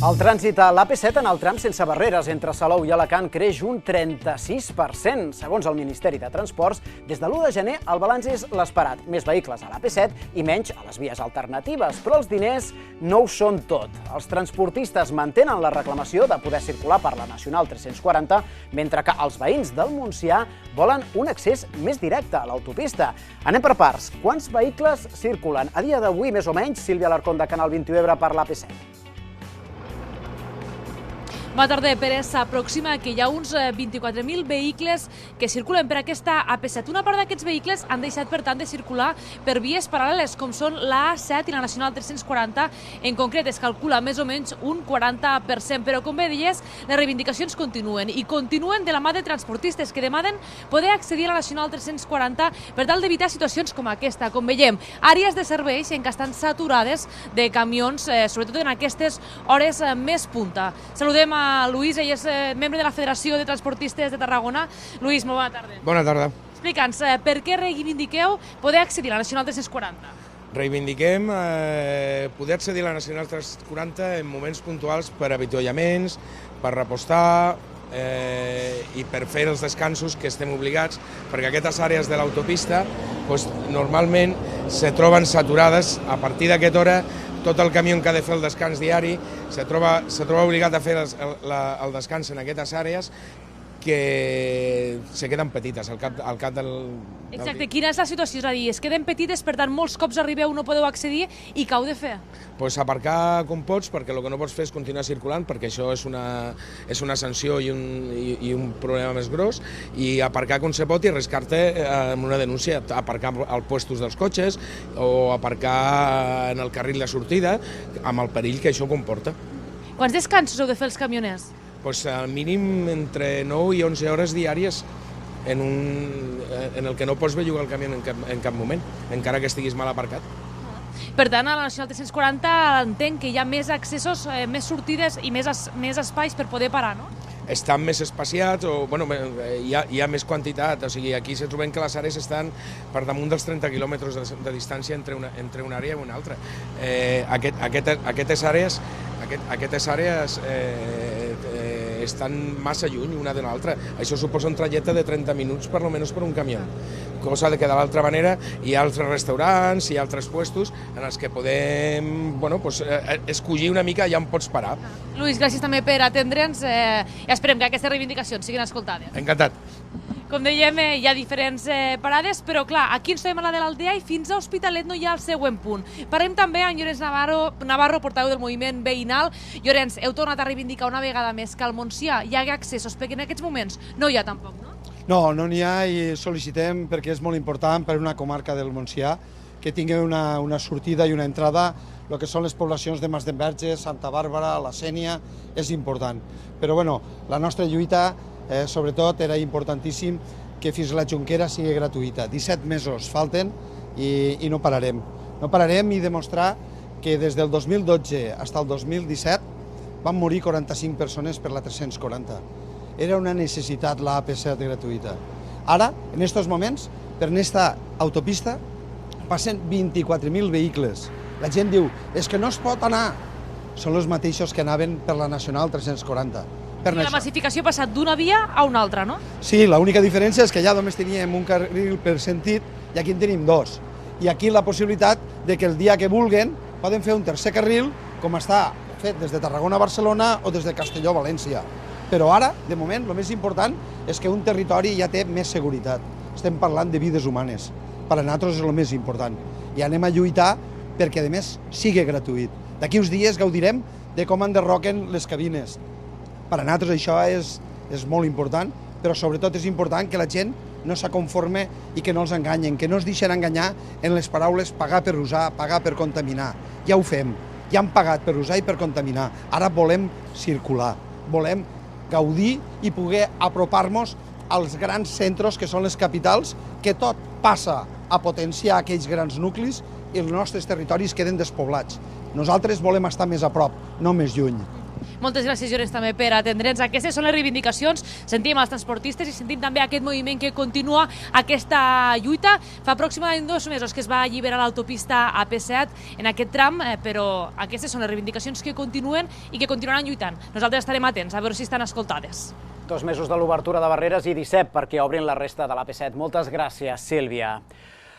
El trànsit a l'AP7 en el tram sense barreres entre Salou i Alacant creix un 36%. Segons el Ministeri de Transports, des de l'1 de gener el balanç és l'esperat. Més vehicles a l'AP7 i menys a les vies alternatives, però els diners no ho són tot. Els transportistes mantenen la reclamació de poder circular per la Nacional 340, mentre que els veïns del Montsià volen un accés més directe a l'autopista. Anem per parts. Quants vehicles circulen a dia d'avui, més o menys? Sílvia Alarcón, de Canal 21 Ebre, per l'AP7. Bona tarda, Pere. S'aproxima que hi ha uns 24.000 vehicles que circulen per aquesta AP7. Una part d'aquests vehicles han deixat, per tant, de circular per vies paral·leles, com són la A7 i la Nacional 340. En concret, es calcula més o menys un 40%. Però, com bé deies, les reivindicacions continuen. I continuen de la mà de transportistes que demanen poder accedir a la Nacional 340 per tal d'evitar situacions com aquesta. Com veiem, àrees de serveis en què estan saturades de camions, sobretot en aquestes hores més punta. Saludem a Lluís, ell és membre de la Federació de Transportistes de Tarragona. Lluís, molt bona tarda. Bona tarda. Explica'ns, per què reivindiqueu poder accedir a la Nacional 340? Reivindiquem poder accedir a la Nacional 340 en moments puntuals per avituallaments, per repostar i per fer els descansos que estem obligats, perquè aquestes àrees de l'autopista normalment se troben saturades. A partir d'aquesta hora tot el camió que ha de fer el descans diari se troba obligat a fer el descans en aquestes àrees que se queden petites al cap del... Exacte, quina és la situació? És a dir, es queden petites, per tant, molts cops arribeu, no podeu accedir, i què heu de fer? Doncs aparcar com pots, perquè el que no pots fer és continuar circulant, perquè això és una sanció i un problema més gros, i aparcar com se pot i arriscar-te amb una denúncia, aparcar als puestos dels cotxes o aparcar en el carril de sortida, amb el perill que això comporta. Quants descansos heu de fer els camioners? Doncs al mínim entre 9 i 11 hores diàries en el que no pots bellugar el camió en cap moment, encara que estiguis mal aparcat. Per tant, a la Nacional 340 entenc que hi ha més accessos, més sortides i més espais per poder parar, no? Estan més espaciats, o bueno, hi ha més quantitat, o sigui, aquí se trobem que les àrees estan per damunt dels 30 quilòmetres de distància entre una àrea i una altra. Aquestes àrees estan massa lluny una de l'altra. Això suposa un trajecte de 30 minuts per almenys per un camió. Cosa que de l'altra manera hi ha altres restaurants, hi ha altres puestos en els que podem escollir una mica allà on pots parar. Lluís, gràcies també per atendre'ns i esperem que aquestes reivindicacions siguin escoltades. Encantat. Com dèiem, hi ha diferents parades, però clar, aquí ens trobem a la de l'Aldea i fins a Hospitalet no hi ha el següent punt. Parlem també amb Llorenç Navarro, portaveu del moviment veïnal. Llorenç, heu tornat a reivindicar una vegada més que al Montsià hi hagi accessos, perquè en aquests moments no hi ha tampoc, no? No n'hi ha, i sol·licitem, perquè és molt important per una comarca del Montsià, que tingui una sortida i una entrada. El que són les poblacions de Masdenverge, Santa Bàrbara, la Sénia, és important. Però bueno, la nostra lluita, sobretot, era importantíssim que fins a la Jonquera sigui gratuïta. 17 mesos falten i no pararem. No pararem i demostrar que des del 2012 fins al 2017 van morir 45 persones per la 340. Era una necessitat la AP7 gratuïta. Ara, en aquests moments, per aquesta autopista passen 24.000 vehicles. La gent diu, és que no es pot anar. Són els mateixos que anaven per la Nacional 340. La massificació ha passat d'una via a una altra, no? Sí, l'única diferència és que allà només teníem un carril per sentit i aquí en tenim dos. I aquí la possibilitat de que el dia que vulguen poden fer un tercer carril, com està fet des de Tarragona a Barcelona o des de Castelló a València. Però ara, de moment, el més important és que un territori ja té més seguretat. Estem parlant de vides humanes. Per a nosaltres és el més important. I anem a lluitar perquè, a més, sigui gratuït. D'aquí uns dies gaudirem de com enderroquen les cabines. Per a nosaltres això és molt important, però sobretot és important que la gent no s'aconforme i que no els enganyen, que no es deixen enganyar en les paraules pagar per usar, pagar per contaminar. Ja ho fem, ja hem pagat per usar i per contaminar. Ara volem circular, volem gaudir i poder apropar-nos als grans centres que són les capitals, que tot passa a potenciar aquells grans nuclis i els nostres territoris queden despoblats. Nosaltres volem estar més a prop, no més lluny. Moltes gràcies, Llorenç, també per atendre'ns. Aquestes són les reivindicacions. Sentim els transportistes i sentim també aquest moviment que continua aquesta lluita. Fa aproximadament 2 mesos que es va alliberar l'autopista AP7 en aquest tram, però aquestes són les reivindicacions que continuen i que continuaran lluitant. Nosaltres estarem atents a veure si estan escoltades. 2 mesos de l'obertura de barreres i 17 perquè obrin la resta de l'AP7. Moltes gràcies, Sílvia.